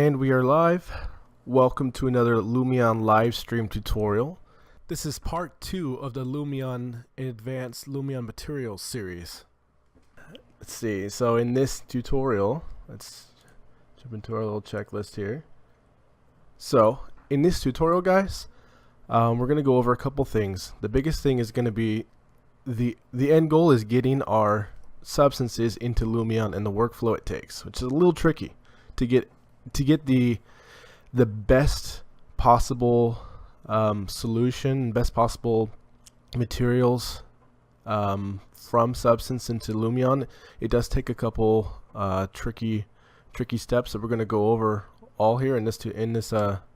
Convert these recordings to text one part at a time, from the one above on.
And we are live. Welcome to another Lumion live stream tutorial. This is part 2 of the Lumion Advanced Lumion Materials series. Let's see, so in this tutorial, let's jump into our little checklist here. So, in this tutorial, guys, we're going to go over a couple things. The biggest thing is going to be the end goal is getting our substances into Lumion and the workflow it takes, which is a little tricky to get the best possible solution, best possible materials from substance into Lumion. It does take a couple tricky steps that we're going to go over all here in this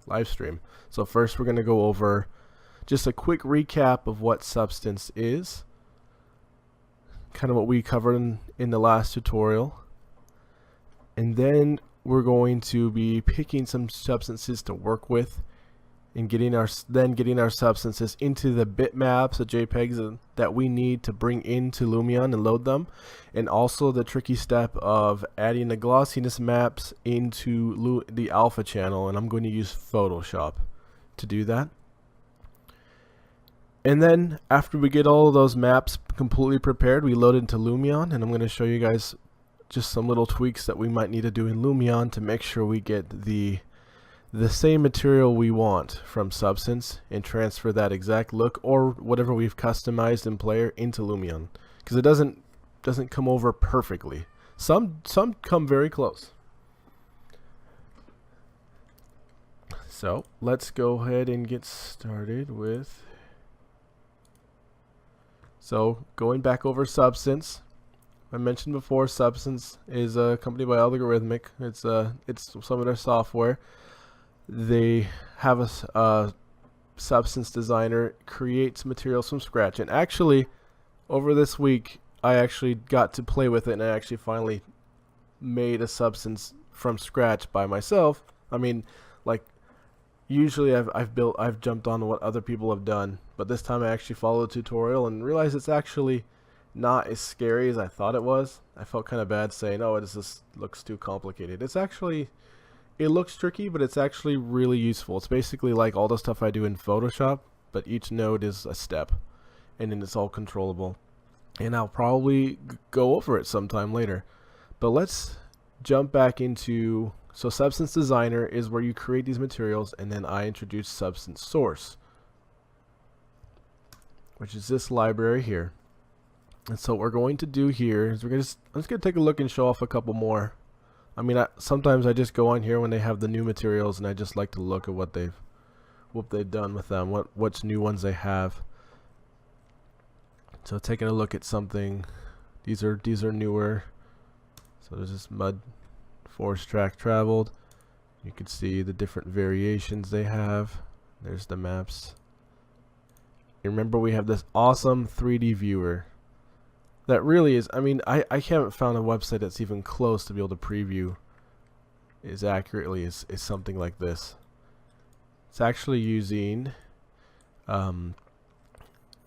live stream. So first we're going to go over just a quick recap of what substance is, kind of what we covered in the last tutorial, and then we're going to be picking some substances to work with and getting our substances into the bitmaps, the JPEGs that we need to bring into Lumion and load them, and also the tricky step of adding the glossiness maps into the alpha channel, and I'm going to use Photoshop to do that. And then after we get all of those maps completely prepared, we load into Lumion, and I'm going to show you guys just some little tweaks that we might need to do in Lumion to make sure we get the same material we want from substance and transfer that exact look or whatever we've customized in player into Lumion, because it doesn't come over perfectly. Some come very close. So let's go ahead and get started with. So going back over substance, I mentioned before, Substance is a company by Algorithmic. It's some of their software. They have a substance designer creates materials from scratch. And actually, over this week, I actually got to play with it, and I actually finally made a substance from scratch by myself. I mean, like, usually I've jumped on what other people have done, but this time I actually followed a tutorial and realized it's actually not as scary as I thought it was. I felt kind of bad saying, oh, this looks too complicated. It's actually, it looks tricky, but it's actually really useful. It's basically like all the stuff I do in Photoshop, but each node is a step, and then it's all controllable. And I'll probably go over it sometime later. But let's jump back into, so Substance Designer is where you create these materials, and then I introduce Substance Source, which is this library here. And so what we're going to do here is I'm just going to take a look and show off a couple more. I mean, sometimes I just go on here when they have the new materials, and I just like to look at what they've done with them, what's new ones they have. So taking a look at something, these are newer. So there's this mud force track traveled. You can see the different variations they have. There's the maps. You remember we have this awesome 3D viewer. That really is, I mean, I haven't found a website that's even close to be able to preview as accurately as something like this. It's actually using,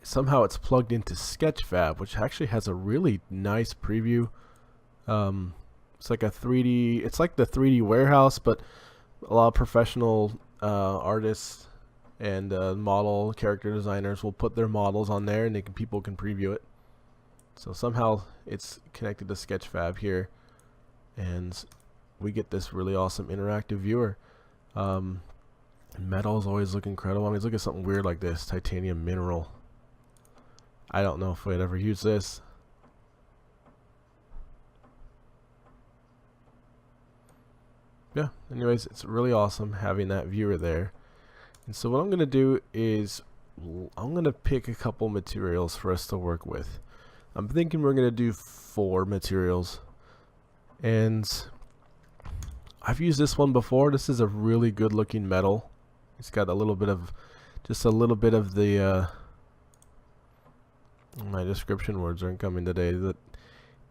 somehow it's plugged into Sketchfab, which actually has a really nice preview. It's like a 3D, it's like the 3D warehouse, but a lot of professional artists and model character designers will put their models on there, and people can preview it. So somehow it's connected to Sketchfab here, and we get this really awesome interactive viewer. Metals always look incredible. I mean, look at something weird like this, titanium mineral. I don't know if I'd ever use this. Yeah, anyways, it's really awesome having that viewer there. And so what I'm going to do is I'm going to pick a couple materials for us to work with. I'm thinking we're going to do 4 materials, and I've used this one before. This is a really good looking metal. It's got a little bit of, just a little bit of the, my description words aren't coming today.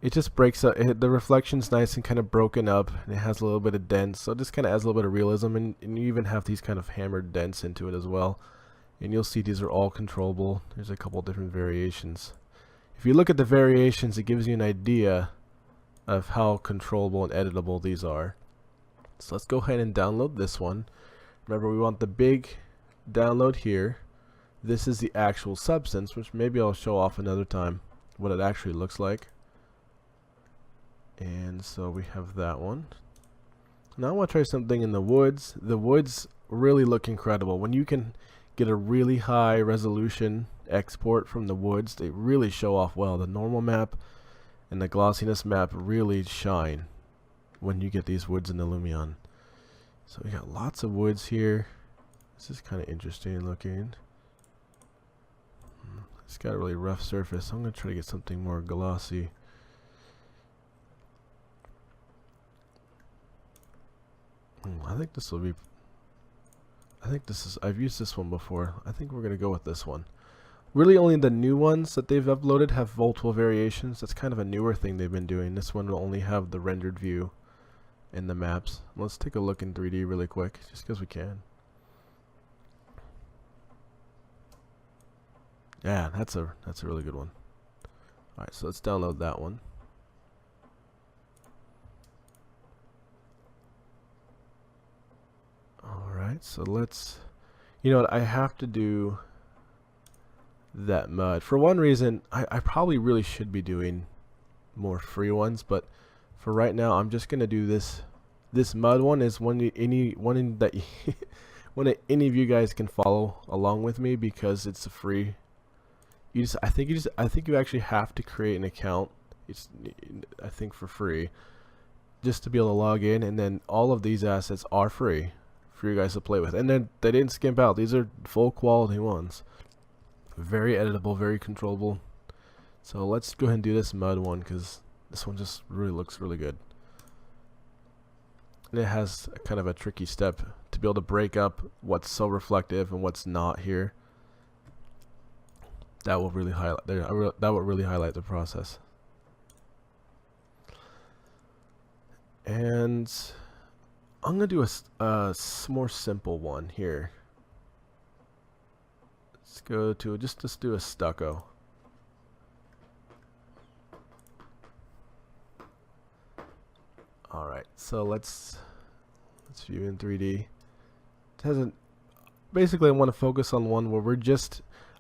It just breaks up, the reflection's nice and kind of broken up, and it has a little bit of dents, so it just kind of adds a little bit of realism, and you even have these kind of hammered dents into it as well. And you'll see these are all controllable. There's a couple different variations. If you look at the variations, it gives you an idea of how controllable and editable these are. So let's go ahead and download this one. Remember, we want the big download here. This is the actual substance, which maybe I'll show off another time what it actually looks like. And so we have that one. Now I want to try something in the woods. The woods really look incredible. When you can get a really high resolution export from the woods, they really show off well. The normal map and the glossiness map really shine when you get these woods in the Lumion. So we got lots of woods here. This is kind of interesting looking. It's got a really rough surface. I'm going to try to get something more glossy. I think this will be, I've used this one before. I think we're going to go with this one. Really only the new ones that they've uploaded have multiple variations. That's kind of a newer thing they've been doing. This one will only have the rendered view in the maps. Let's take a look in 3D really quick, just because we can. Yeah, that's a really good one. Alright, so let's download that one. Alright, so let's, you know what, I have to do that mud. For one reason, I probably really should be doing more free ones, but for right now I'm just gonna do this. This mud one is one that any of you guys can follow along with me, because it's a free. I think you actually have to create an account. It's, I think, for free, just to be able to log in, and then all of these assets are free for you guys to play with. And then they didn't skimp out. These are full quality ones. Very editable, very controllable. So let's go ahead and do this mud one, because this one just really looks really good. And it has a kind of a tricky step to be able to break up what's so reflective and what's not here. That will really highlight the process. And I'm gonna do a more simple one here. Let's go to just do a stucco. All right, so let's view in 3D. It hasn't. Basically, I want to focus on one where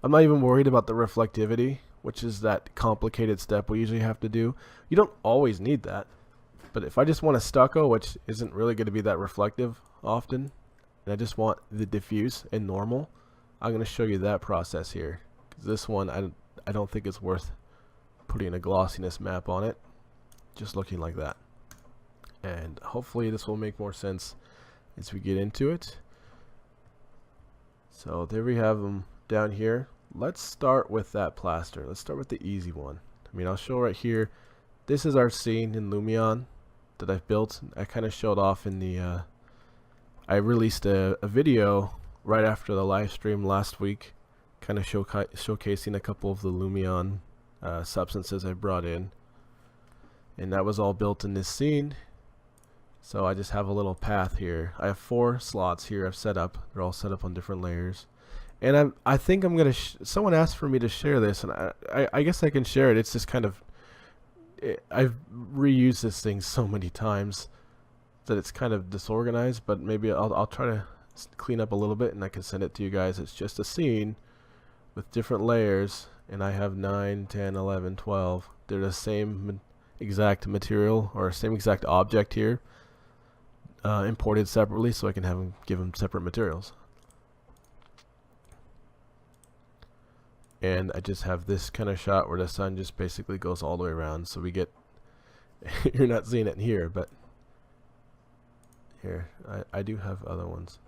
I'm not even worried about the reflectivity, which is that complicated step we usually have to do. You don't always need that, but if I just want a stucco, which isn't really going to be that reflective often, and I just want the diffuse and normal, I'm going to show you that process here. 'Cause this one, I don't think it's worth putting a glossiness map on it, just looking like that. And hopefully this will make more sense as we get into it. So there we have them down here. Let's start with that plaster. Let's start with the easy one. I mean, I'll show right here. This is our scene in Lumion that I've built. I kind of showed off in the I released a video right after the live stream last week, kind of showcasing a couple of the Lumion substances I brought in, and that was all built in this scene. So I just have a little path here. I have 4 slots here I've set up. They're all set up on different layers. And I think I'm gonna. Someone asked for me to share this, and I guess I can share it. It's just kind of. I've reused this thing so many times that it's kind of disorganized. But maybe I'll try to clean up a little bit, and I can send it to you guys. It's just a scene with different layers, and I have 9, 10, 11, 12. They're the same exact material or same exact object here, imported separately, so I can give them separate materials. And I just have this kind of shot where the sun just basically goes all the way around, so we get you're not seeing it here, but here I do have other ones.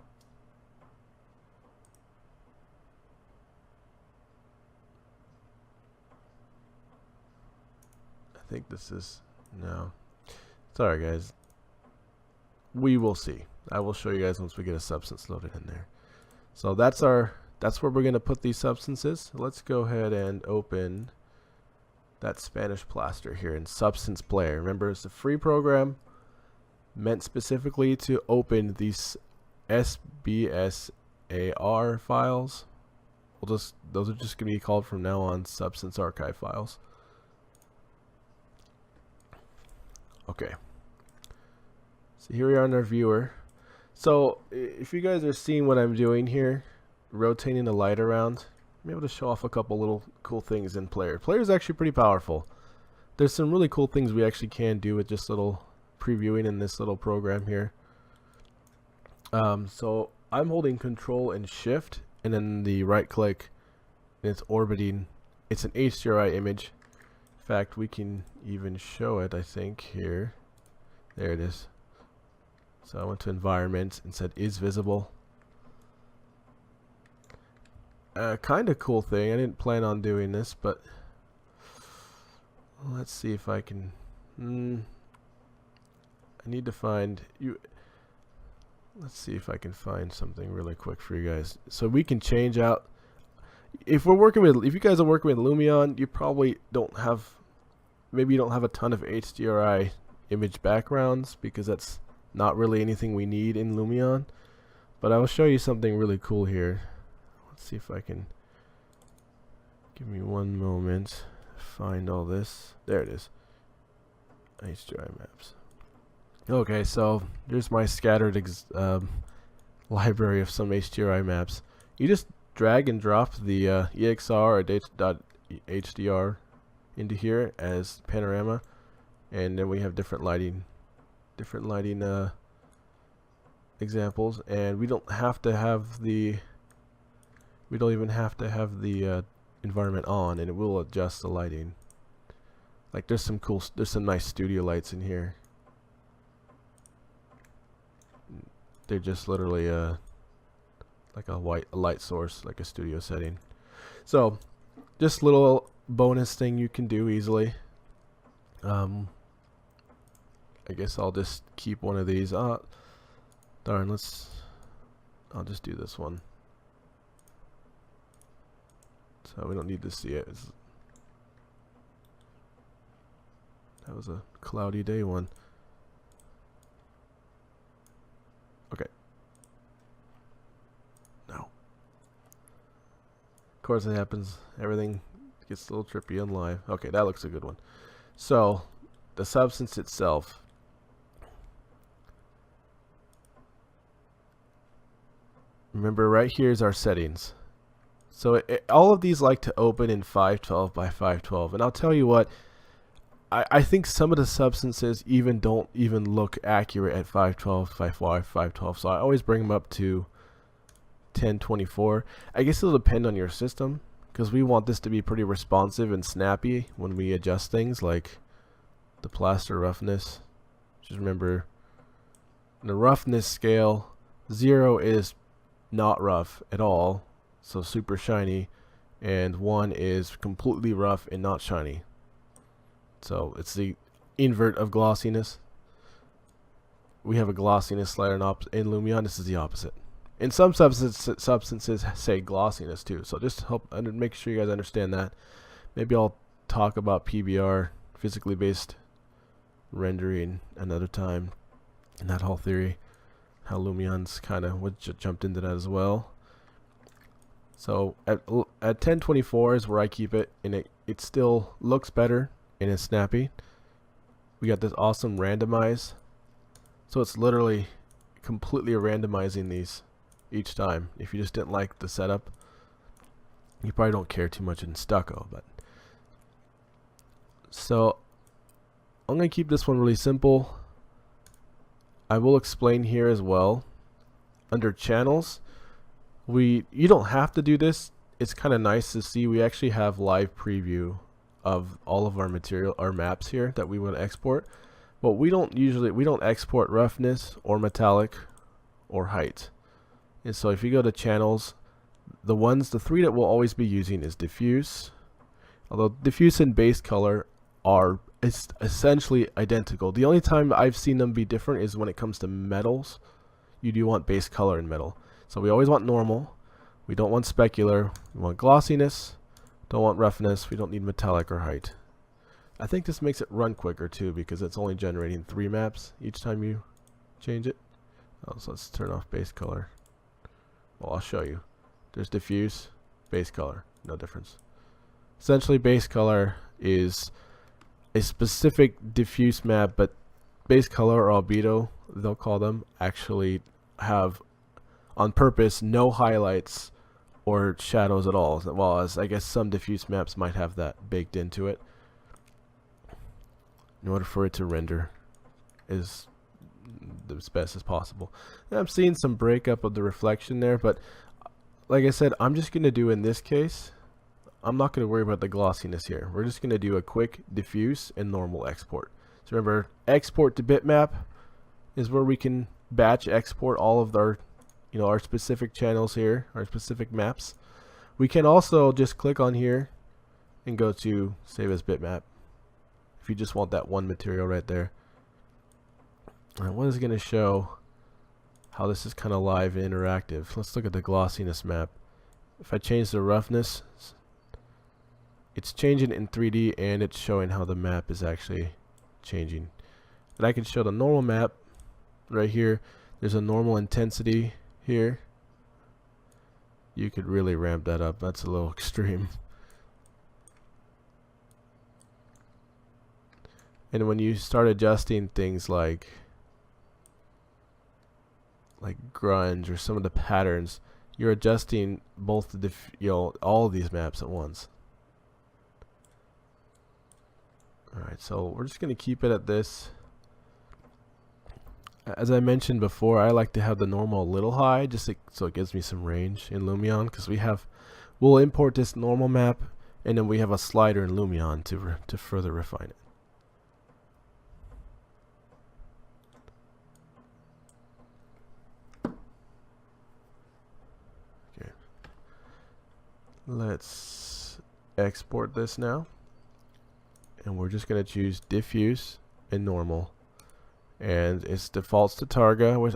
I think this is no. Sorry guys. We will see. I will show you guys once we get a substance loaded in there. So that's where we're going to put these substances. Let's go ahead and open that Spanish plaster here in Substance Player. Remember, it's a free program meant specifically to open these SBSAR files. Those are just going to be called from now on Substance Archive files. So here we are in our viewer. So if you guys are seeing what I'm doing here, rotating the light around, I'm able to show off a couple little cool things in Player. Player is actually pretty powerful. There's some really cool things we actually can do with just little previewing in this little program here. So I'm holding Control and Shift, and then the right click, and it's orbiting. It's an HDRI image. In fact, we can even show it, I think, here. There it is. So I went to Environment and said is visible. Kind of cool thing. I didn't plan on doing this, but let's see if I can. I need to find you. Let's see if I can find something really quick for you guys. So we can change out. If you guys are working with Lumion, you probably don't have. Maybe you don't have a ton of HDRI image backgrounds because that's not really anything we need in Lumion. But I will show you something really cool here. Let's see if I can. Give me one moment. Find all this. There it is. HDRI maps. Okay, so there's my scattered library of some HDRI maps. You just drag and drop the EXR or .hdr into here as panorama, and then we have different lighting examples, and we don't even have to have the environment on, and it will adjust the lighting. Like there's some nice studio lights in here. They're just literally like a light source, like a studio setting. So just little bonus thing you can do easily. I guess I'll just keep one of these. Darn, I'll just do this one. So we don't need to see it. That was a cloudy day one. Okay. No. Of course it happens. Everything gets a little trippy on live. Okay, that looks a good one. So, the substance itself. Remember, right here is our settings. So all of these like to open in 512 by 512. And I'll tell you what, I think some of the substances don't even look accurate at 512, 512. So I always bring them up to 1024. I guess it'll depend on your system, because we want this to be pretty responsive and snappy when we adjust things like the plaster roughness. Just remember, the roughness scale, 0 is not rough at all, so super shiny, and 1 is completely rough and not shiny. So it's the invert of glossiness. We have a glossiness slider in Lumion. This is the opposite. And some substances say glossiness too. So just make sure you guys understand that. Maybe I'll talk about PBR, physically based rendering, another time, and that whole theory. How Lumion's kind of jumped into that as well. So at 1024 is where I keep it, and it still looks better and it's snappy. We got this awesome randomize, so it's literally completely randomizing these each time. If you just didn't like the setup, you probably don't care too much in stucco. But so I'm gonna keep this one really simple. I will explain here as well. Under channels, you don't have to do this. It's kind of nice to see we actually have live preview of all of our maps here that we want to export. But we don't export roughness or metallic or height. And so if you go to channels, the 3 that we'll always be using is diffuse. Although diffuse and base color are essentially identical. The only time I've seen them be different is when it comes to metals. You do want base color in metal. So we always want normal. We don't want specular. We want glossiness. Don't want roughness. We don't need metallic or height. I think this makes it run quicker too, because it's only generating 3 maps each time you change it. So let's turn off base color. Well, I'll show you. There's diffuse, base color, no difference. Essentially, base color is a specific diffuse map, but base color or albedo, they'll call them, actually have on purpose no highlights or shadows at all, as well as I guess some diffuse maps might have that baked into it in order for it to render as best as possible. And I'm seeing some breakup of the reflection there, but like I said, I'm just going to do in this case, I'm not going to worry about the glossiness here. We're just going to do a quick diffuse and normal export. So remember, export to bitmap is where we can batch export all of our, our specific channels here, our specific maps. We can also just click on here and go to save as bitmap if you just want that one material right there. And what is going to show how this is kind of live and interactive. Let's look at the glossiness map. If I change the roughness, it's changing in 3D and it's showing how the map is actually changing. And I can show the normal map right here. There's a normal intensity here. You could really ramp that up. That's a little extreme. And when you start adjusting things like grunge or some of the patterns, you're adjusting both the all of these maps at once. Alright, so we're just going to keep it at this. As I mentioned before, I like to have the normal a little high just so it gives me some range in Lumion, because we'll import this normal map and then we have a slider in Lumion to further refine it. Okay. Let's export this now. And we're just going to choose diffuse and normal, and it defaults to Targa, which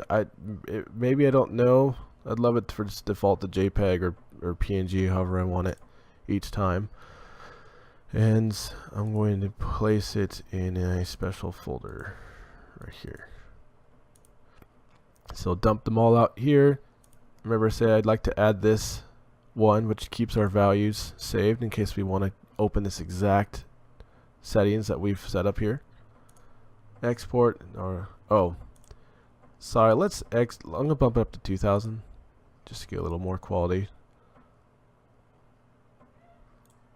maybe I don't know. I'd love it for just default to JPEG or PNG, however I want it each time. And I'm going to place it in a special folder right here. So dump them all out here. Remember, say I'd like to add this one, which keeps our values saved in case we want to open this exact settings that we've set up here. Export, or sorry, I'm gonna bump it up to 2000 just to get a little more quality.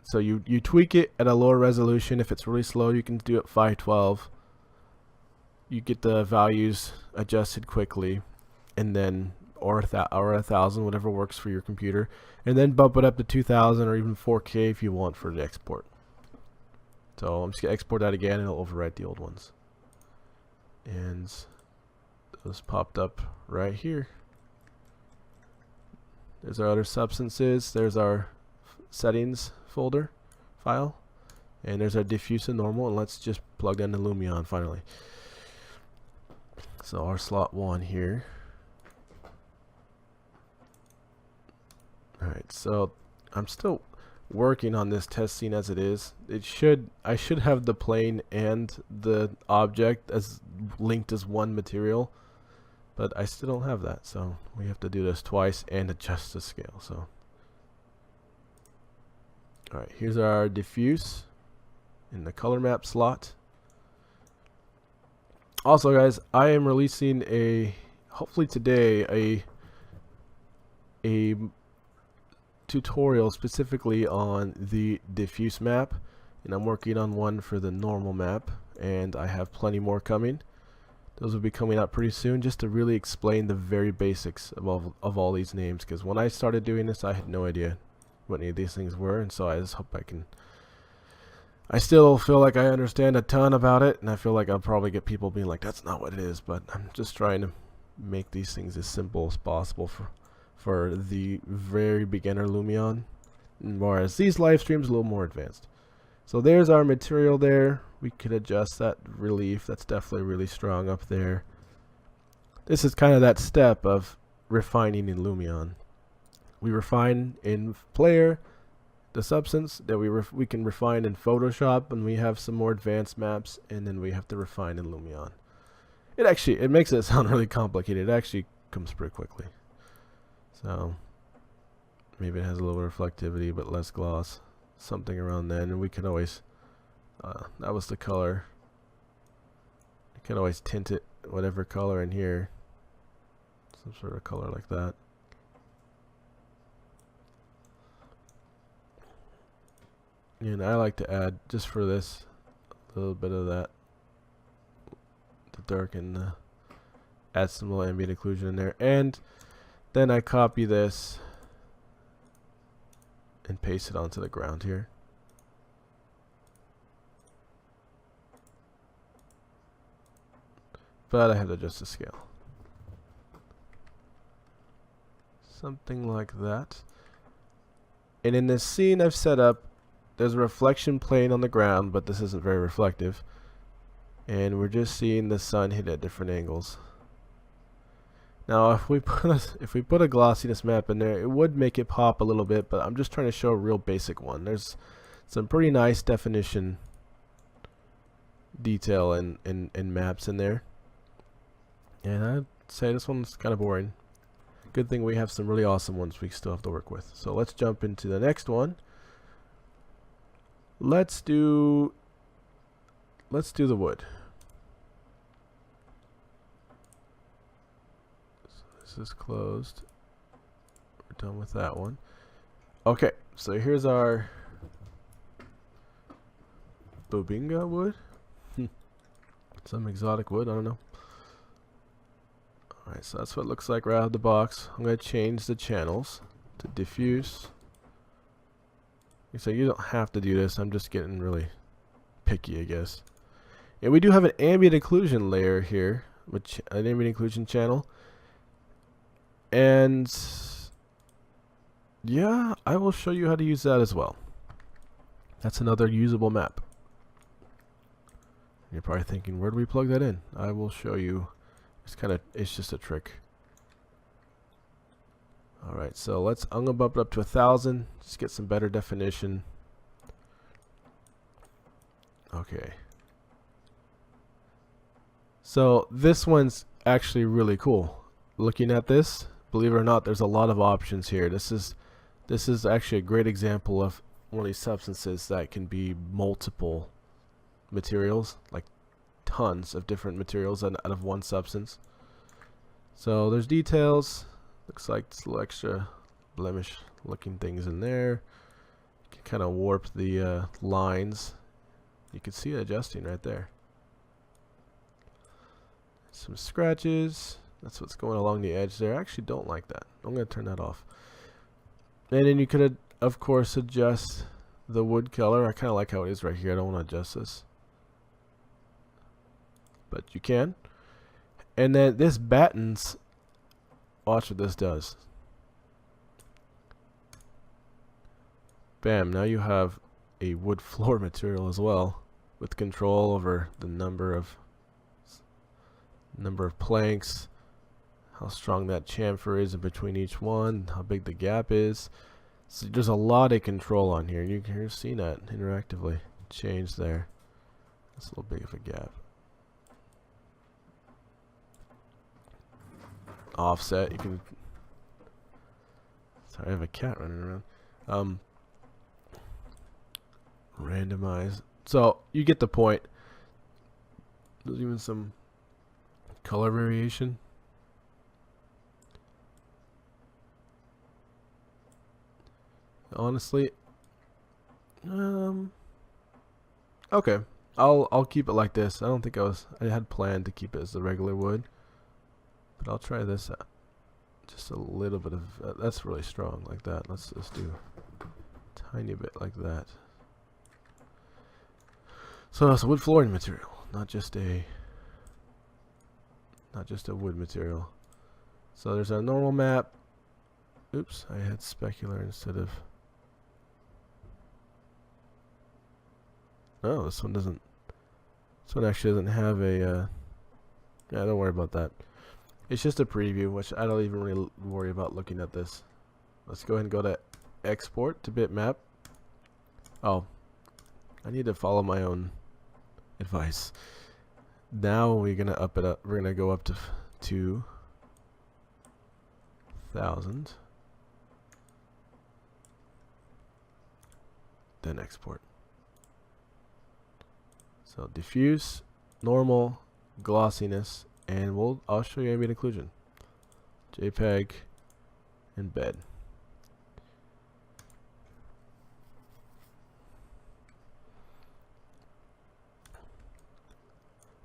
So you tweak it at a lower resolution. If it's really slow, you can do it 512. You get the values adjusted quickly, and then or 1000, whatever works for your computer, and then bump it up to 2000 or even 4K if you want for the export. So I'm just going to export that again and it'll overwrite the old ones. And those popped up right here. There's our other substances. There's our settings folder file. And there's our diffuse and normal. And let's just plug in the Lumion finally. So our slot 1 here. Alright, so I'm still working on this test scene as it is. I should have the plane and the object as linked as one material, but I still don't have that, so we have to do this twice and adjust the scale. So alright, here's our diffuse in the color map slot. Also guys, I am releasing hopefully today a tutorial specifically on the diffuse map, and I'm working on one for the normal map, and I have plenty more coming. Those will be coming out pretty soon, just to really explain the very basics of all these names, because when I started doing this I had no idea what any of these things were, and so I just hope I still feel like I understand a ton about it, and I feel like I'll probably get people being like, that's not what it is, but I'm just trying to make these things as simple as possible for the very beginner Lumion, whereas these live streams a little more advanced. So there's our material there. We could adjust that relief. That's definitely really strong up there. This is kind of that step of refining in Lumion. We refine in Player the substance that we can refine in Photoshop, and we have some more advanced maps, and then we have to refine in Lumion. It makes it sound really complicated. It actually comes pretty quickly. So maybe it has a little reflectivity but less gloss, something around then, and we can always that was the color. can always tint it whatever color in here, some sort of color like that. And I like to add, just for this, a little bit of that to darken, add some little ambient occlusion in there. And then I copy this and paste it onto the ground here. But I have to adjust the scale. Something like that. And in this scene I've set up, there's a reflection plane on the ground, but this isn't very reflective. And we're just seeing the sun hit at different angles. Now if we put a glossiness map in there, it would make it pop a little bit, but I'm just trying to show a real basic one. There's some pretty nice definition detail and maps in there. And I'd say this one's kind of boring. Good thing we have some really awesome ones we still have to work with. So let's jump into the next one. Let's do the wood. So this is closed. We're done with that one. Okay, so here's our Bobinga wood. Some exotic wood, I don't know. Alright, so that's what it looks like right out of the box. I'm going to change the channels to diffuse. So you don't have to do this, I'm just getting really picky, I guess. And we do have an ambient occlusion layer here, which an ambient occlusion channel. And yeah, I will show you how to use that as well. That's another usable map. You're probably thinking, where do we plug that in? I will show you. It's just a trick. Alright, so I'm gonna bump it up to 1,000, just get some better definition. Okay. So this one's actually really cool. Looking at this, believe it or not, there's a lot of options here. This is actually a great example of one of these substances that can be multiple materials, like tons of different materials out of one substance. So there's details. Looks like this little extra blemish looking things in there. You can kind of warp the lines. You can see it adjusting right there. Some scratches. That's what's going along the edge there. I actually don't like that. I'm going to turn that off. And then you could, of course, adjust the wood color. I kind of like how it is right here. I don't want to adjust this, but you can. And then this battens. Watch what this does. Bam, now you have a wood floor material as well, with control over the number of planks, how strong that chamfer is in between each one, how big the gap is. So there's a lot of control on here. You're seeing that interactively change there. That's a little big of a gap. Offset, you can. Sorry, I have a cat running around. Randomize. So you get the point. There's even some color variation. Honestly, okay, I'll keep it like this. I don't think I had planned to keep it as the regular wood, but I'll try this out. Just a little bit of that's really strong like that. Let's just do a tiny bit like that. So it's a wood flooring material, not just a wood material. So there's a normal map. Oops, I had specular instead of. Oh, this one doesn't. This one actually doesn't have a. Yeah, don't worry about that. It's just a preview, which I don't even really worry about looking at this. Let's go ahead and go to export to bitmap. Oh, I need to follow my own advice. Now we're gonna up it up. We're gonna go up to 2,000. Then export. So diffuse, normal, glossiness, and I'll show you ambient occlusion. JPEG, embed.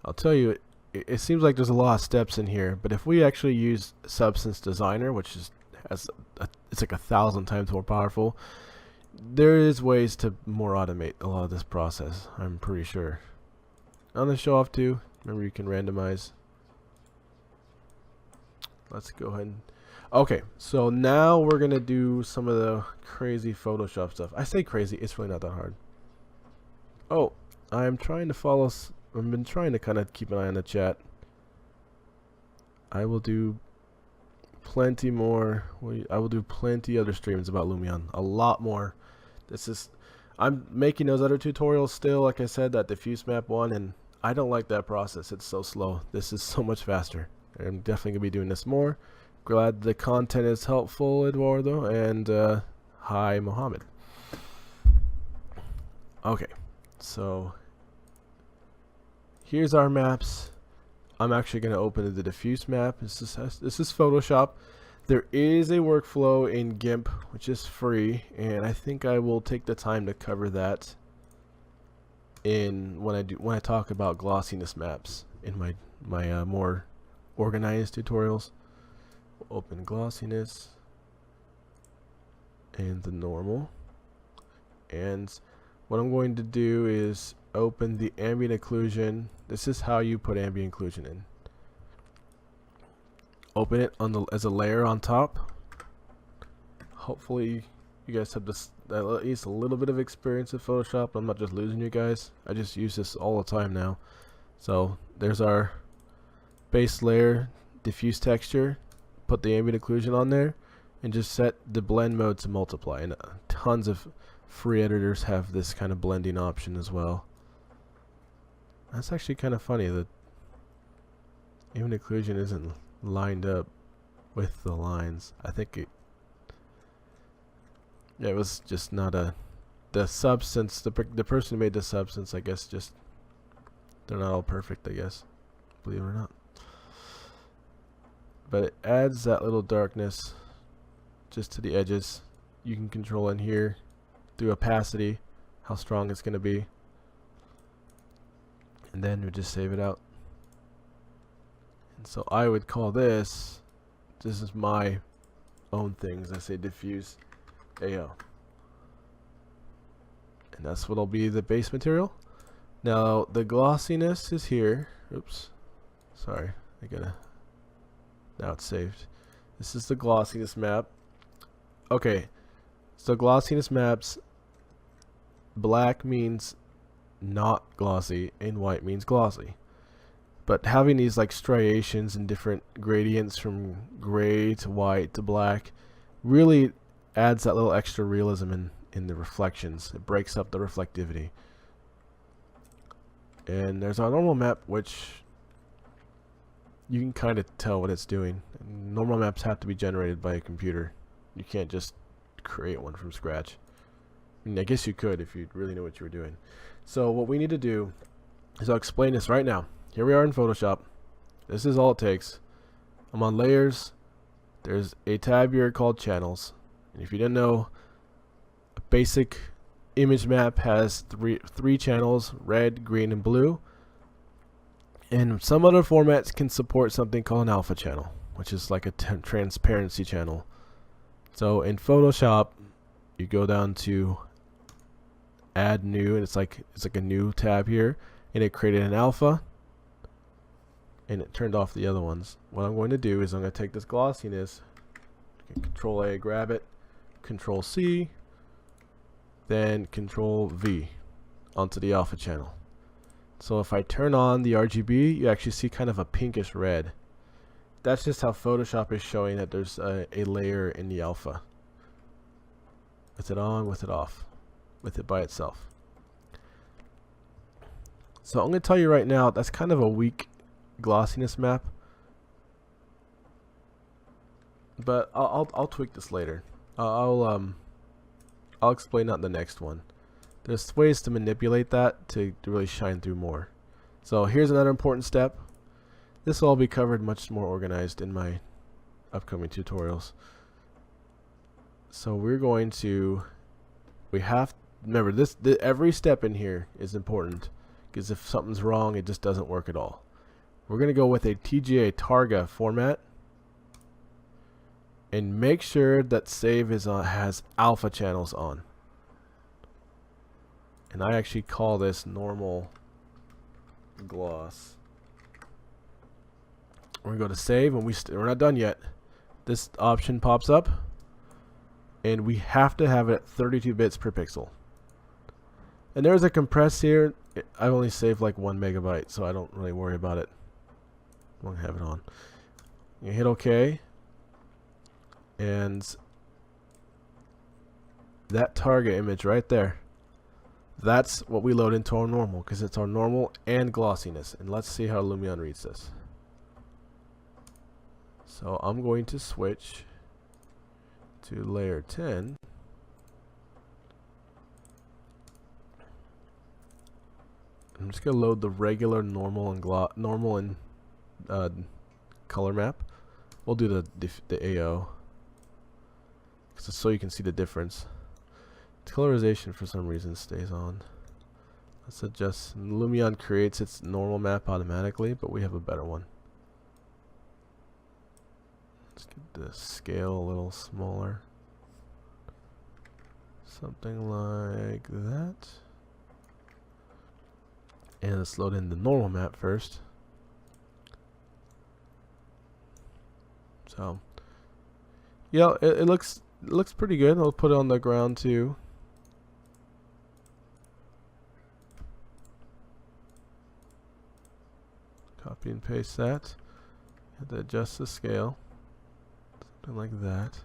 I'll tell you, it seems like there's a lot of steps in here, but if we actually use Substance Designer, which is it's like 1,000 times more powerful, there is ways to more automate a lot of this process, I'm pretty sure. On the show off too, remember you can randomize. Let's go ahead and, okay, so now we're gonna do some of the crazy Photoshop stuff. I say crazy, it's really not that hard. Oh, I'm trying to follow, I've been trying to kind of keep an eye on the chat. I will do plenty more, I will do plenty other streams about Lumion, a lot more. I'm making those other tutorials still, like I said, that diffuse map one, and I don't like that process. It's so slow. This is so much faster. I'm definitely gonna be doing this more. Glad the content is helpful, Eduardo, and hi, Mohammed. Okay, so here's our maps. I'm actually gonna open the diffuse map. This is Photoshop. There is a workflow in GIMP which is free, and I think I will take the time to cover that in when I talk about glossiness maps in my more organized tutorials. We'll open glossiness and the normal, and what I'm going to do is open the ambient occlusion. This is how you put ambient occlusion in. Open it on as a layer on top. Hopefully you guys have this at least a little bit of experience with Photoshop. I'm not just losing you guys. I just use this all the time now. So there's our base layer, diffuse texture. Put the ambient occlusion on there, and just set the blend mode to multiply. And tons of free editors have this kind of blending option as well. That's actually kind of funny that ambient occlusion isn't lined up with the lines. I think it was just not the substance, the person who made the substance, I guess, just they're not all perfect, I guess, believe it or not. But it adds that little darkness just to the edges. You can control in here through opacity how strong it's going to be, and then we just save it out. And so I would call this is my own things. I say diffuse AO, and that's what'll be the base material. Now the glossiness is here. Oops, sorry, now it's saved. This is the glossiness map. Okay, so glossiness maps, black means not glossy and white means glossy. But having these like striations and different gradients from gray to white to black really adds that little extra realism in the reflections. It breaks up the reflectivity. And there's our normal map, which you can kind of tell what it's doing. Normal maps have to be generated by a computer. You can't just create one from scratch. I mean, I guess you could if you really knew what you were doing. So what we need to do is I'll explain this right now. Here we are in Photoshop. This is all it takes. I'm on layers. There's a tab here called channels. And if you didn't know, a basic image map has three channels, red, green, and blue. And some other formats can support something called an alpha channel, which is like a transparency channel. So in Photoshop, you go down to add new, and it's like a new tab here, and it created an alpha, and it turned off the other ones. What I'm going to do is I'm going to take this glossiness, Control A, grab it, Control C, then Control V onto the alpha channel. So if I turn on the RGB, you actually see kind of a pinkish red. That's just how Photoshop is showing that there's a layer in the alpha. With it on, with it off, with it by itself. So I'm going to tell you right now, that's kind of a weak glossiness map. But I'll tweak this later. I'll explain that in the next one. There's ways to manipulate that to really shine through more. So here's another important step. This will all be covered much more organized in my upcoming tutorials. So we're going to, remember this, every step in here is important, because if something's wrong, it just doesn't work at all. We're going to go with a TGA Targa format, and make sure that save is on, has alpha channels on. And I actually call this normal gloss. We're going to go to save, and we're not done yet. This option pops up, and we have to have it at 32 bits per pixel. And there's a compress here. I've only saved like 1 megabyte, so I don't really worry about it. I'm going to have it on. You hit OK, and that target image right there, that's what we load into our normal, because it's our normal and glossiness. And let's see how Lumion reads this. So I'm going to switch to layer 10. I'm just going to load the regular normal and color map. We'll do the AO, so you can see the difference. Colorization for some reason stays on. Let's adjust. Lumion creates its normal map automatically, but we have a better one. Let's get the scale a little smaller. Something like that. And let's load in the normal map first. So, yeah, it looks pretty good. I'll put it on the ground too. Copy and paste that. Have to adjust the scale. Something like that.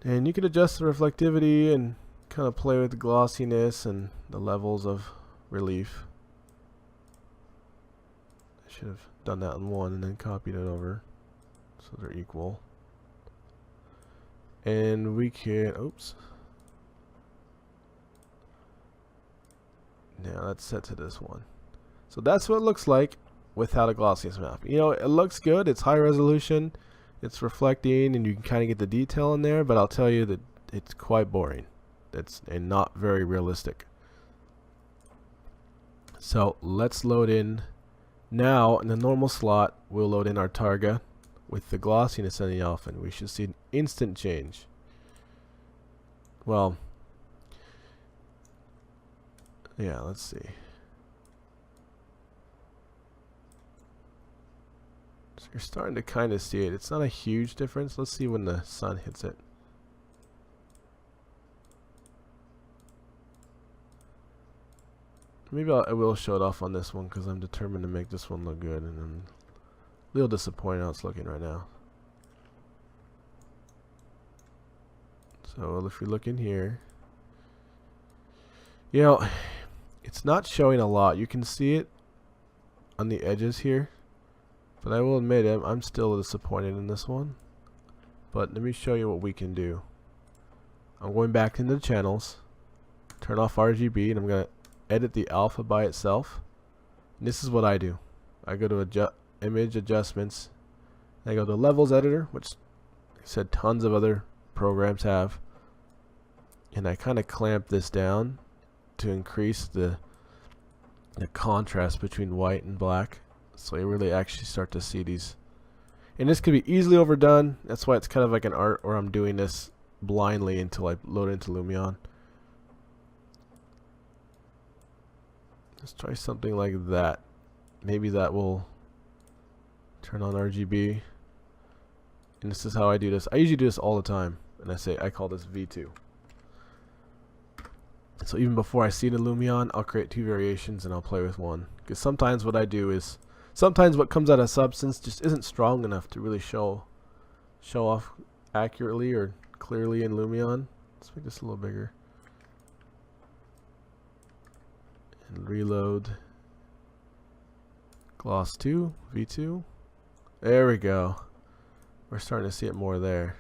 And you can adjust the reflectivity and kind of play with the glossiness and the levels of relief. I should have done that in one and then copied it over so they're equal. And we can, oops. Now let's set to this one. So that's what it looks like without a glossiness map. You know, it looks good. It's high resolution. It's reflecting, and you can kind of get the detail in there. But I'll tell you that it's quite boring. And not very realistic. So let's load in now. In the normal slot, we'll load in our targa with the glossiness and the alpha, and we should see an instant change. Well, yeah, let's see. So you're starting to kind of see it. It's not a huge difference. Let's see when the sun hits it. Maybe I will show it off on this one, because I'm determined to make this one look good, and I'm a little disappointed how it's looking right now. So if we look in here, you know, it's not showing a lot. You can see it on the edges here, but I will admit I'm still disappointed in this one. But let me show you what we can do. I'm going back into the channels, turn off RGB, and I'm going to edit the alpha by itself. And this is what I do. I go to image adjustments, and I go to levels editor, which I said tons of other programs have, and I kind of clamp this down to increase the contrast between white and black, so you really actually start to see these. And this could be easily overdone. That's why it's kind of like an art, or I'm doing this blindly until I load into Lumion. Let's try something like that. Maybe that will turn on RGB. And this is how I do this. I usually do this all the time, and I call this V2. So even before I see the Lumion, I'll create two variations and I'll play with one. Because sometimes what I do is, sometimes what comes out of Substance just isn't strong enough to really show off accurately or clearly in Lumion. Let's make this a little bigger. And reload. Gloss 2, V2. There we go. We're starting to see it more there.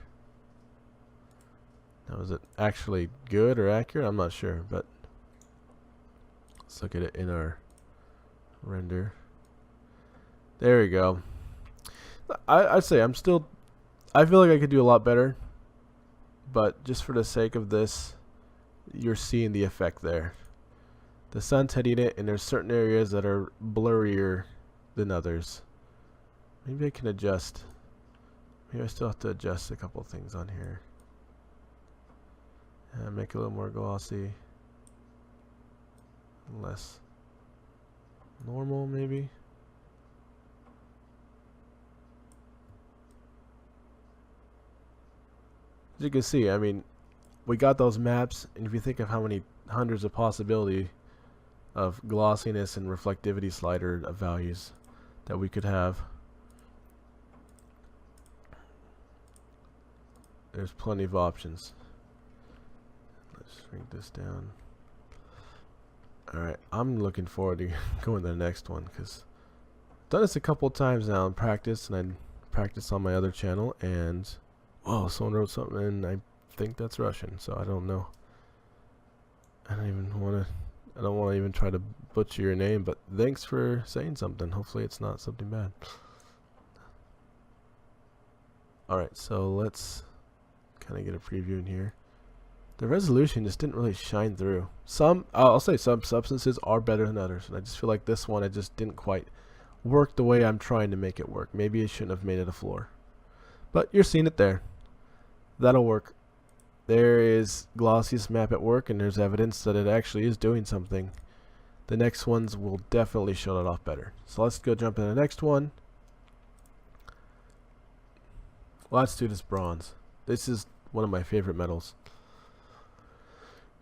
Now, is it actually good or accurate? I'm not sure, but let's look at it in our render. There we go. I'd say I feel like I could do a lot better, but just for the sake of this, you're seeing the effect there. The sun's hitting it, and there's certain areas that are blurrier than others. Maybe I can adjust. Maybe I still have to adjust a couple things on here. And make it a little more glossy. Less normal, maybe. As you can see, I mean, we got those maps, and if you think of how many hundreds of possibility of glossiness and reflectivity slider values that we could have, there's plenty of options. Let's shrink this down. Alright, I'm looking forward to going to the next one, because I've done this a couple of times now in practice, and I practice on my other channel, and whoa, someone wrote something, and I think that's Russian, so I don't know. I don't want to even try to butcher your name, but thanks for saying something. Hopefully it's not something bad. Alright, so let's kind of get a preview in here. The resolution just didn't really shine through. I'll say some substances are better than others, and I just feel like this one, I just didn't quite work the way I'm trying to make it work. Maybe I shouldn't have made it a floor. But you're seeing it there. That'll work. There is glossiest map at work, and there's evidence that it actually is doing something. The next ones will definitely show it off better. So let's go jump into the next one. Well, let's do this bronze. This is one of my favorite metals.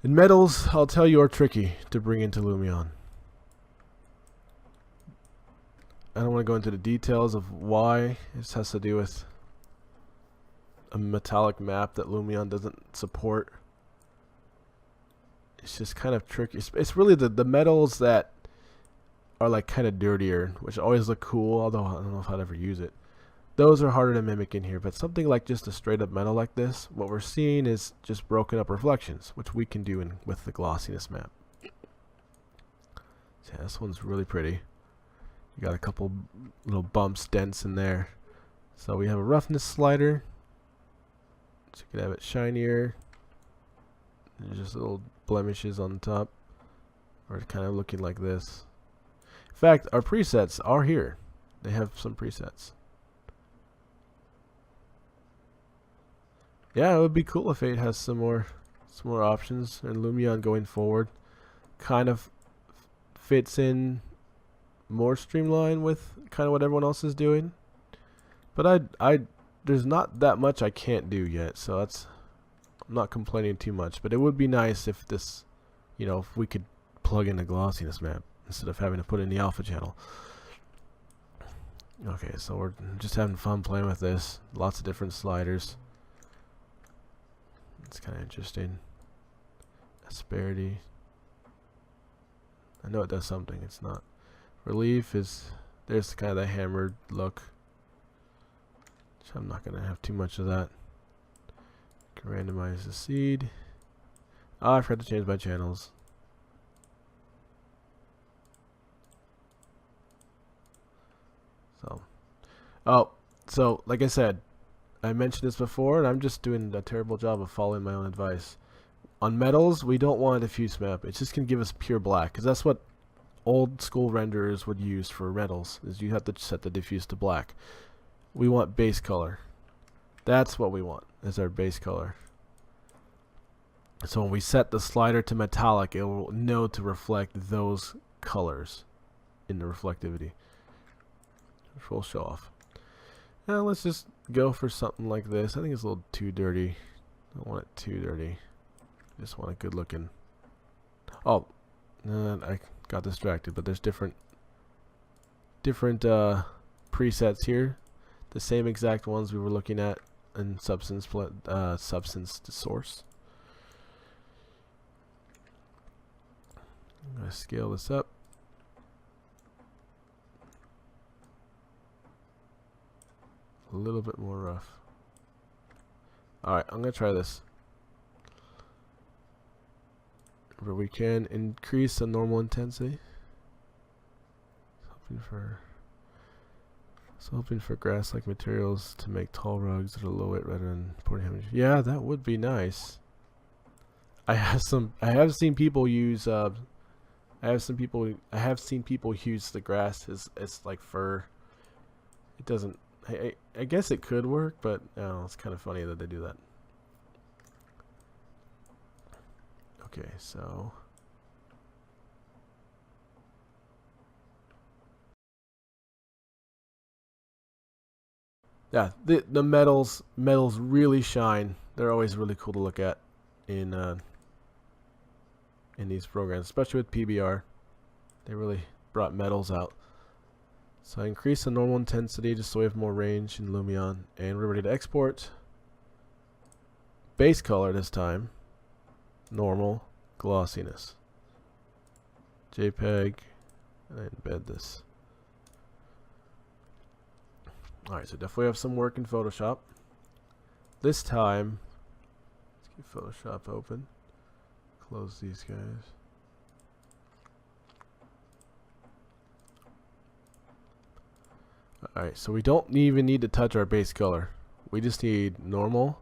And metals, I'll tell you, are tricky to bring into Lumion. I don't want to go into the details of why. This has to do with a metallic map that Lumion doesn't support. It's just kind of tricky. It's really the metals that are like kind of dirtier, which always look cool, although I don't know if I'd ever use it. Those are harder to mimic in here, but something like just a straight up metal like this, what we're seeing is just broken up reflections, which we can do with the glossiness map. So yeah, this one's really pretty. You got a couple little bumps, dents in there. So we have a roughness slider. So you could have it shinier. There's just little blemishes on the top. Or kind of looking like this. In fact, our presets are here. They have some presets. Yeah, it would be cool if 8 has some more options, and Lumion going forward kind of fits in more streamlined with kind of what everyone else is doing. But there's not that much I can't do yet, so I'm not complaining too much. But it would be nice if this, if we could plug in a glossiness map instead of having to put in the alpha channel. Okay, so we're just having fun playing with this. Lots of different sliders. It's kind of interesting. Asperity. I know it does something. It's not. Relief is, there's kind of the hammered look. So I'm not going to have too much of that. Can randomize the seed. Oh, I forgot to change my channels. So like I said, I mentioned this before, and I'm just doing a terrible job of following my own advice. On metals, we don't want a diffuse map. It's just going to give us pure black, because that's what old school renderers would use for metals, is you have to set the diffuse to black. We want base color. That's what we want, is our base color. So when we set the slider to metallic, it will know to reflect those colors in the reflectivity, which will show off. Now let's just go for something like this. I think it's a little too dirty. I don't want it too dirty. Just want a good looking. Oh, I got distracted, but there's different presets here. The same exact ones we were looking at in substance to source. I'm gonna scale this up. A little bit more rough. Alright, I'm gonna try this. Where we can increase the normal intensity. Something for So hoping for grass-like materials to make tall rugs at a low weight rather than pouring heavy. Yeah, that would be nice. I have seen people use I have seen people use the grass as like fur. It doesn't. I guess it could work, but it's kind of funny that they do that. Okay, so yeah, the metals really shine. They're always really cool to look at in these programs, especially with PBR. They really brought metals out. So I increase the normal intensity just so we have more range in Lumion, and we're ready to export. Base color this time, normal, glossiness. JPEG, and embed this. Alright, so definitely have some work in Photoshop. This time, let's get Photoshop open. Close these guys. Alright, so we don't even need to touch our base color. We just need normal.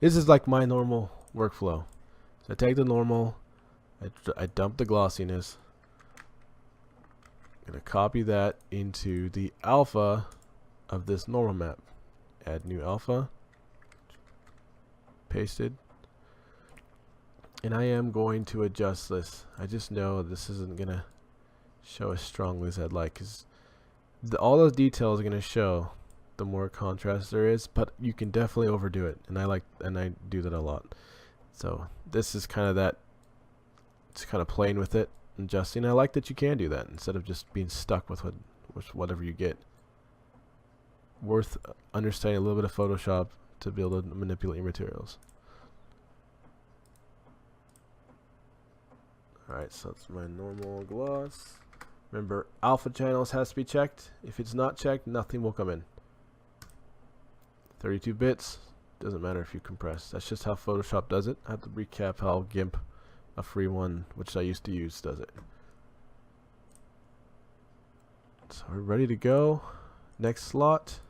This is like my normal workflow. So I take the normal, I dump the glossiness. I'm going to copy that into the alpha of this normal map. Add new alpha. Pasted. And I am going to adjust this. I just know this isn't going to show as strongly as I'd like, because all those details are going to show the more contrast there is, but you can definitely overdo it, and I do that a lot. So this is kind of that, it's kind of playing with it, adjusting. I like that you can do that instead of just being stuck with whatever you get. Worth understanding a little bit of Photoshop to be able to manipulate your materials. Alright, so that's my normal gloss. Remember, alpha channels has to be checked. If it's not checked, nothing will come in. 32 bits, doesn't matter if you compress. That's just how Photoshop does it. I have to recap how GIMP, a free one, which I used to use, does it. So we're ready to go. Next slot.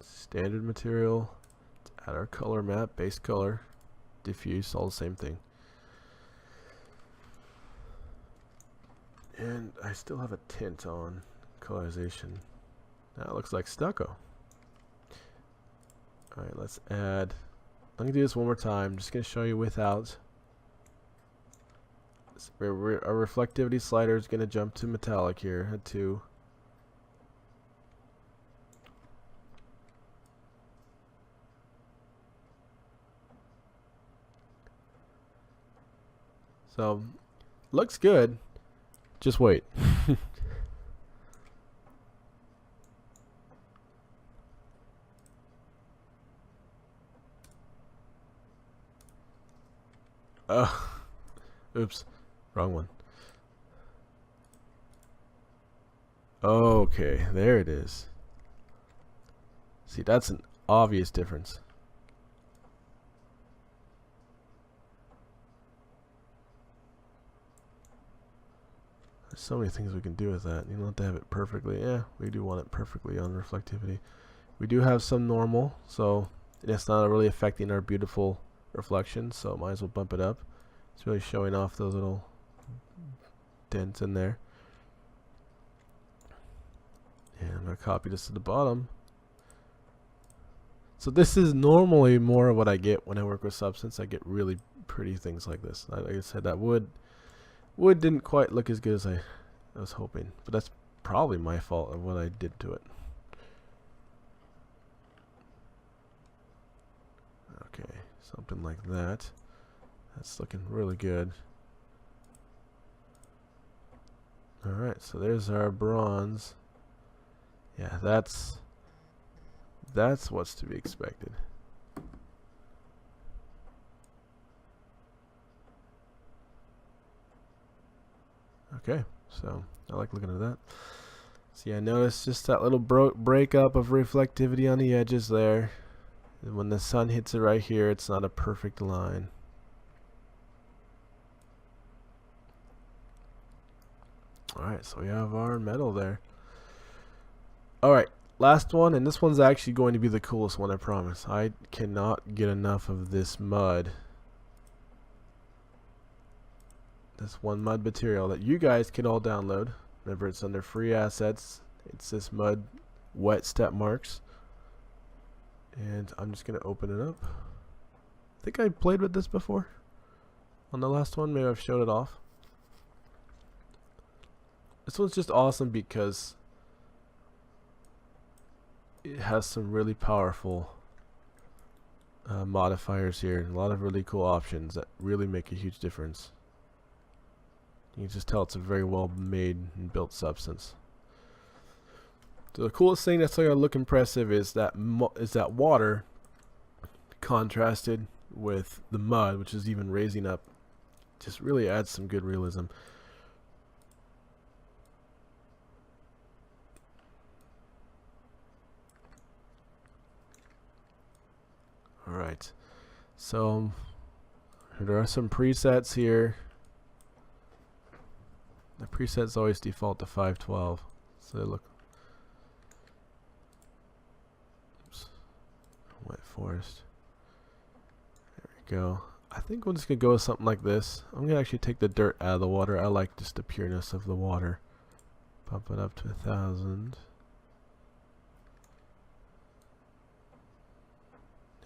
Standard material. Let's add our color map, base color, diffuse, all the same thing. And I still have a tint on colorization. Now it looks like stucco. Alright, let's add. I'm going to do this one more time. I'm just going to show you without. Our reflectivity slider is going to jump to metallic here at 2. So, looks good. Just wait. Oops. Wrong one. Okay, there it is. See, that's an obvious difference. There's so many things we can do with that. You don't have to have it perfectly. Yeah, we do want it perfectly on reflectivity. We do have some normal, so it's not really affecting our beautiful reflection, so might as well bump it up. It's really showing off those little dents in there. And I'm going to copy this to the bottom. So this is normally more of what I get when I work with substance. I get really pretty things like this. Like I said, that wood didn't quite look as good as I was hoping, but that's probably my fault of what I did to it. Okay, something like that. That's looking really good. Alright, so there's our bronze. Yeah, that's what's to be expected. Okay, so I like looking at that. See, I noticed just that little breakup of reflectivity on the edges there. And when the sun hits it right here, it's not a perfect line. Alright, so we have our metal there. Alright, last one, and this one's actually going to be the coolest one, I promise. I cannot get enough of this mud. This one mud material that you guys can all download. Remember, it's under free assets. It's this mud wet step marks. And I'm just going to open it up. I think I played with this before. On the last one, maybe I've showed it off. This one's just awesome because it has some really powerful modifiers here. And a lot of really cool options that really make a huge difference. You can just tell it's a very well made and built substance. So the coolest thing that's going to look impressive is that water contrasted with the mud, which is even raising up. Just really adds some good realism. Alright, so there are some presets here. The presets always default to 512, so they look. Oops. Wet forest. There we go. I think we're just gonna go with something like this. I'm gonna actually take the dirt out of the water. I like just the pureness of the water. Pump it up to 1,000.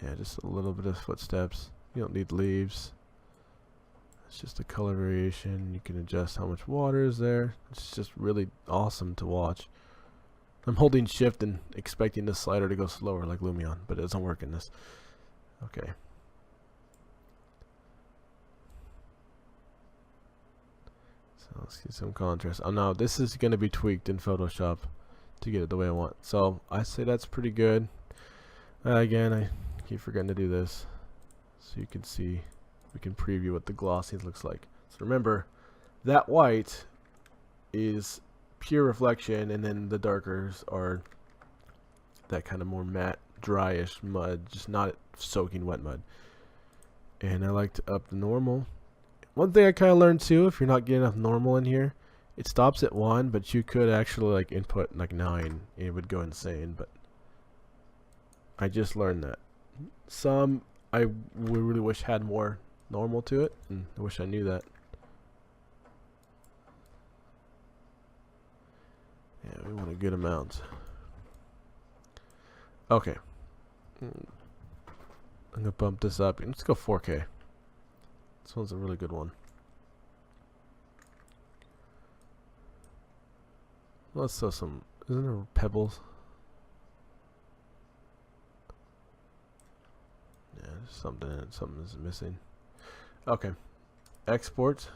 Yeah, just a little bit of footsteps. You don't need leaves. It's just a color variation. You can adjust how much water is there. It's just really awesome to watch. I'm holding shift and expecting the slider to go slower like Lumion, but it doesn't work in this. Okay. So let's get some contrast. Oh no, this is going to be tweaked in Photoshop to get it the way I want. So I say that's pretty good. Again, I keep forgetting to do this so you can see. We can preview what the glossiness looks like. So remember, that white is pure reflection, and then the darkers are that kind of more matte, dryish mud, just not soaking wet mud. And I like to up the normal. One thing I kind of learned too, if you're not getting enough normal in here, it stops at 1, but you could actually like input like 9, and it would go insane. But I just learned that. Some I really wish had more normal to it, and I wish I knew that. Yeah, we want a good amount. Okay. I'm gonna bump this up. Let's go 4K. This one's a really good one. Let's throw some. Isn't there pebbles? Yeah, there's something in it. Something is missing. Okay. Export.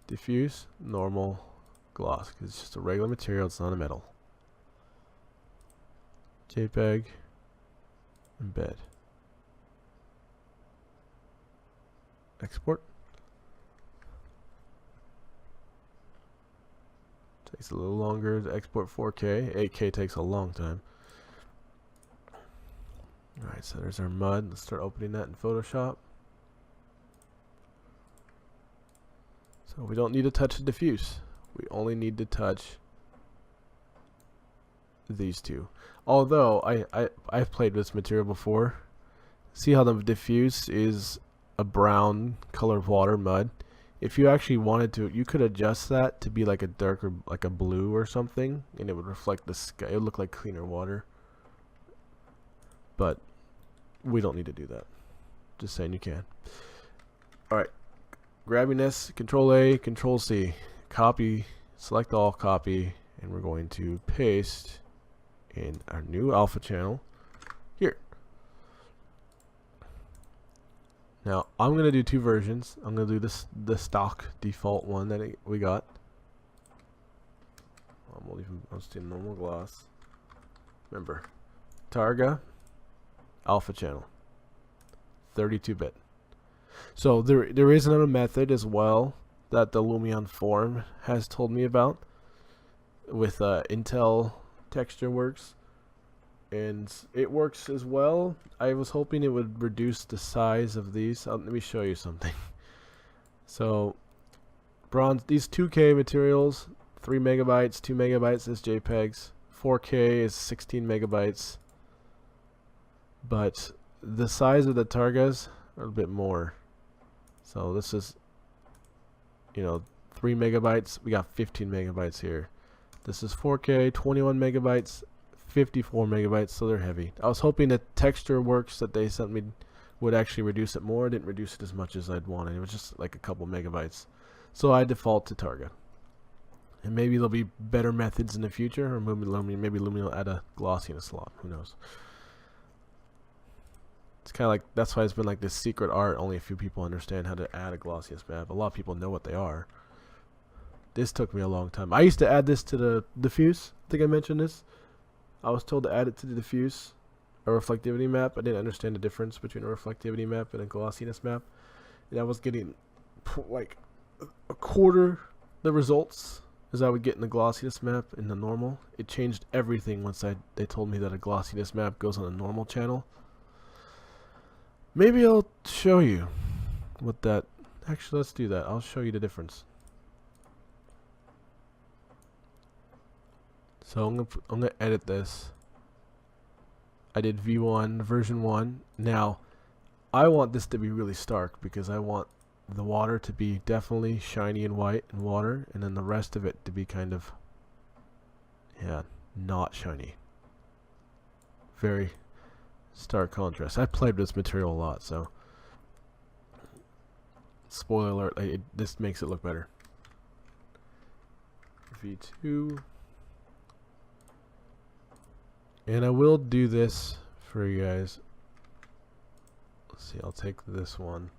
Diffuse. Normal. Gloss. 'Cause it's just a regular material. It's not a metal. JPEG. Embed. Export. Takes a little longer to export 4K. 8K takes a long time. Alright, so there's our mud. Let's start opening that in Photoshop. So we don't need to touch the diffuse. We only need to touch these two. Although I've played with this material before. See how the diffuse is a brown color of water mud. If you actually wanted to, you could adjust that to be like a darker, like a blue or something, and it would reflect the sky. It would look like cleaner water. But we don't need to do that. Just saying you can. Alright. Grabbing this, Control A, Control C. Copy, select all, copy, and we're going to paste in our new alpha channel here. Now I'm going to do 2 versions. I'm going to do the stock default one that we got. I'll just do normal gloss. Remember, Targa, alpha channel, 32-bit. So there is another method as well that the Lumion forum has told me about with Intel texture works, and it works as well. I was hoping it would reduce the size of these. Let me show you something. So bronze, these 2K materials, 3 megabytes, 2 megabytes is JPEGs. 4K is 16 megabytes. But the size of the targas are a bit more. So this is, 3 megabytes. We got 15 megabytes here. This is 4K, 21 megabytes, 54 megabytes, so they're heavy. I was hoping the texture works that they sent me would actually reduce it more. It didn't reduce it as much as I'd wanted. It was just like a couple megabytes. So I default to Targa. And maybe there'll be better methods in the future, or maybe Lumion will add a glossiness slot. Who knows? It's kind of like, that's why it's been like this secret art. Only a few people understand how to add a glossiness map. A lot of people know what they are. This took me a long time. I used to add this to the diffuse. I think I mentioned this. I was told to add it to the diffuse, a reflectivity map. I didn't understand the difference between a reflectivity map and a glossiness map. And I was getting like a quarter the results as I would get in the glossiness map in the normal. It changed everything once they told me that a glossiness map goes on a normal channel. Maybe I'll show you what that... Actually, let's do that. I'll show you the difference. So I'm gonna edit this. I did V1 version 1. Now I want this to be really stark because I want the water to be definitely shiny and white and water, and then the rest of it to be kind of, not shiny. Very stark contrast. I played with this material a lot, so spoiler alert, this makes it look better. V2. And I will do this for you guys. Let's see, I'll take this one.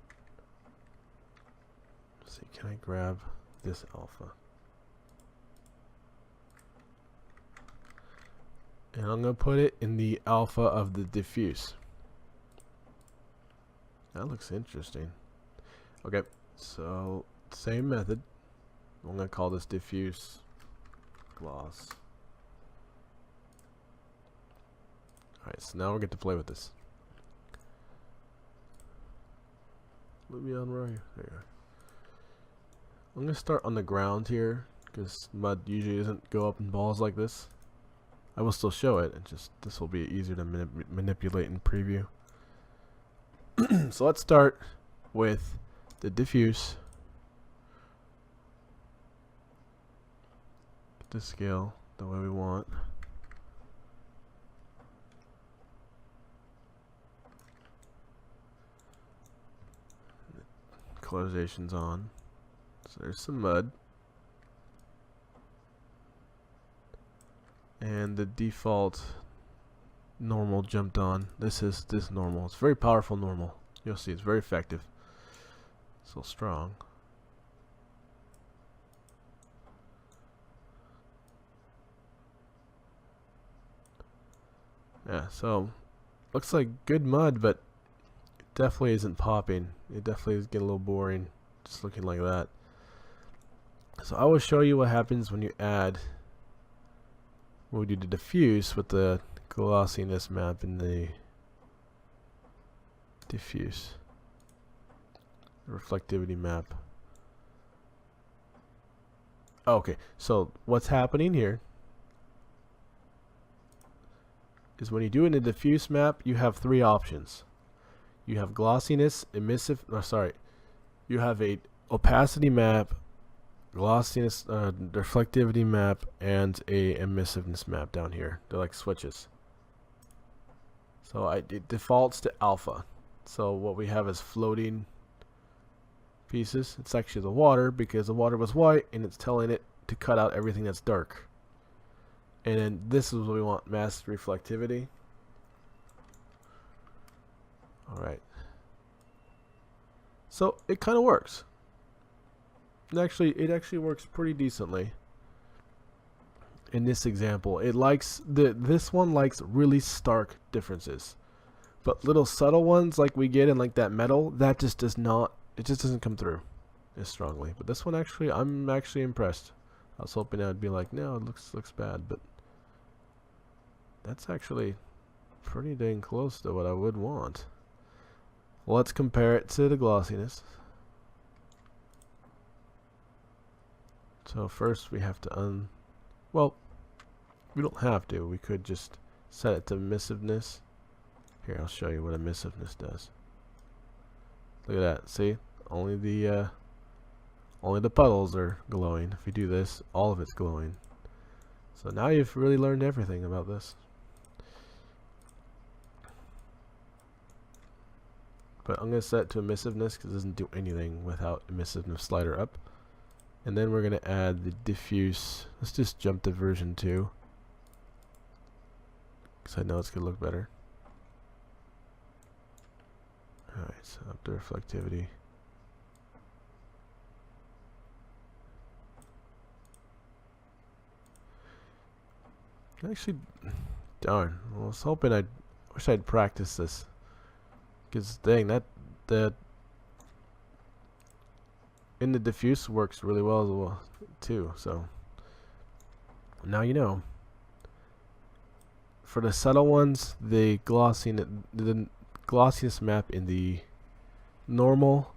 Let's see, can I grab this alpha? And I'm going to put it in the alpha of the diffuse. That looks interesting. Okay, so same method. I'm going to call this diffuse gloss. Alright, so now we get to play with this. Lumion, where are you? There you are. I'm going to start on the ground here, because mud usually doesn't go up in balls like this. I will still show it, and just this will be easier to manipulate and preview. So let's start with the diffuse. Get the scale the way we want. Colorization's on. So there's some mud. And the default normal jumped on. This is this normal. It's very powerful normal. You'll see it's very effective. So strong. Yeah, so looks like good mud, but definitely isn't popping. It definitely is getting a little boring just looking like that. So I will show you what happens when you add, when we do the diffuse with the glossiness map in the diffuse, the reflectivity map. Okay, so what's happening here is when you do in the diffuse map, you have three options. You have glossiness, you have a opacity map, glossiness, reflectivity map, and a emissiveness map down here. They're like switches. So it defaults to alpha. So what we have is floating pieces. It's actually the water because the water was white, and it's telling it to cut out everything that's dark. And then this is what we want, masked reflectivity. Alright. So it kind of works. It actually works pretty decently. In this example, it likes this one likes really stark differences. But little subtle ones like we get in like that metal, that just does not, it just doesn't come through as strongly. But this one actually, I'm actually impressed. I was hoping I'd be like, no, it looks bad, but that's actually pretty dang close to what I would want. Let's compare it to the glossiness. So first we have to well, we don't have to. We could just set it to emissiveness. Here, I'll show you what emissiveness does. Look at that. See? Only the puddles are glowing. If we do this, all of it's glowing. So now you've really learned everything about this. But I'm going to set it to emissiveness because it doesn't do anything without emissiveness slider up. And then we're going to add the diffuse. Let's just jump to version 2. Because I know it's going to look better. Alright, so up to reflectivity. Actually, darn. I was hoping wish I'd practice this. Because dang, that in the diffuse works really well as well too. So now you know. For the subtle ones, the glossiness map in the normal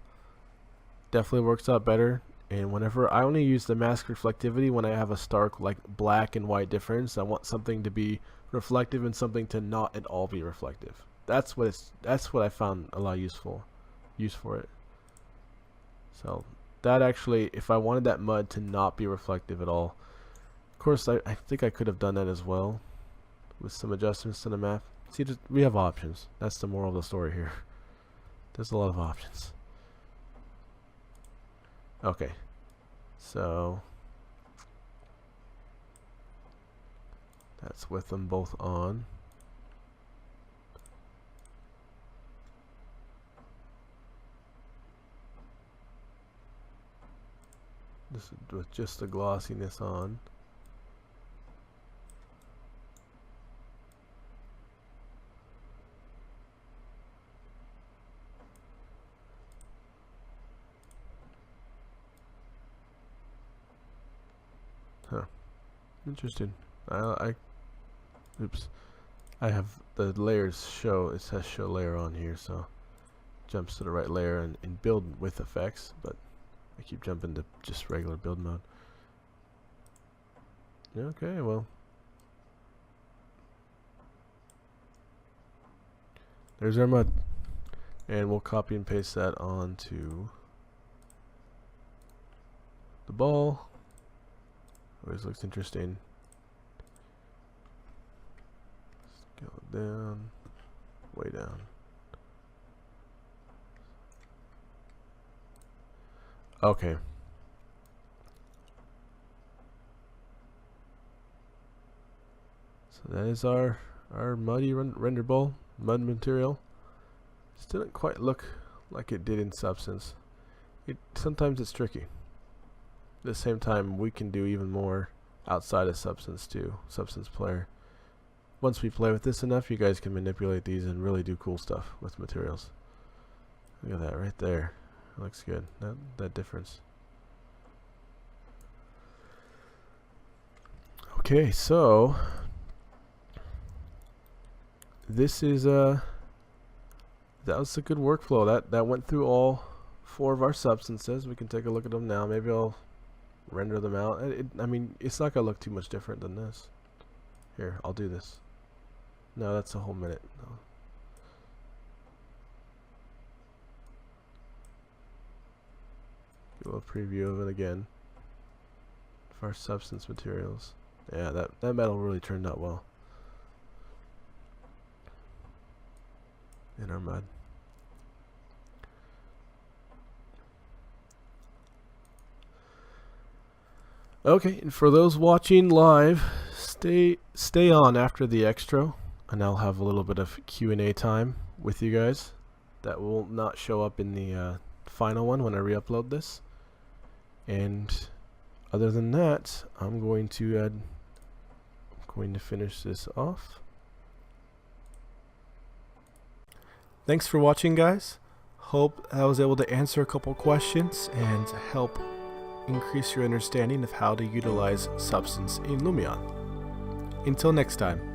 definitely works out better. And whenever I only use the mask reflectivity when I have a stark like black and white difference, I want something to be reflective and something to not at all be reflective. That's what I found a lot use for it. So that actually, if I wanted that mud to not be reflective at all, of course I think I could have done that as well with some adjustments to the map. See, we have options. That's the moral of the story here. There's a lot of options. Okay, so that's with them both on. This is with just the glossiness on. Huh. Interesting. Oops. I have the layers show. It says show layer on here, so jumps to the right layer and build with effects, but I keep jumping to just regular build mode. Okay, well. There's our mud. And we'll copy and paste that onto the ball. Always looks interesting. Scale it down. Way down. Okay. So that is our muddy render ball, mud material. Still didn't quite look like it did in Substance. Sometimes it's tricky. At the same time, we can do even more outside of Substance too, Substance Player. Once we play with this enough, you guys can manipulate these and really do cool stuff with materials. Look at that right there. Looks good. That difference. Okay, so this is that was a good workflow. That went through all 4 of our substances. We can take a look at them now. Maybe I'll render them out. I mean, it's not gonna look too much different than this. Here, I'll do this. No, that's a whole minute. No. A little preview of it again for our substance materials. Yeah, that metal really turned out well in our mud. Okay, and for those watching live, stay on after the extra, and I'll have a little bit of Q&A time with you guys. That will not show up in the final one when I re-upload this. And other than that, I'm going to finish this off. Thanks for watching, guys. Hope I was able to answer a couple questions and help increase your understanding of how to utilize Substance in Lumion. Until next time.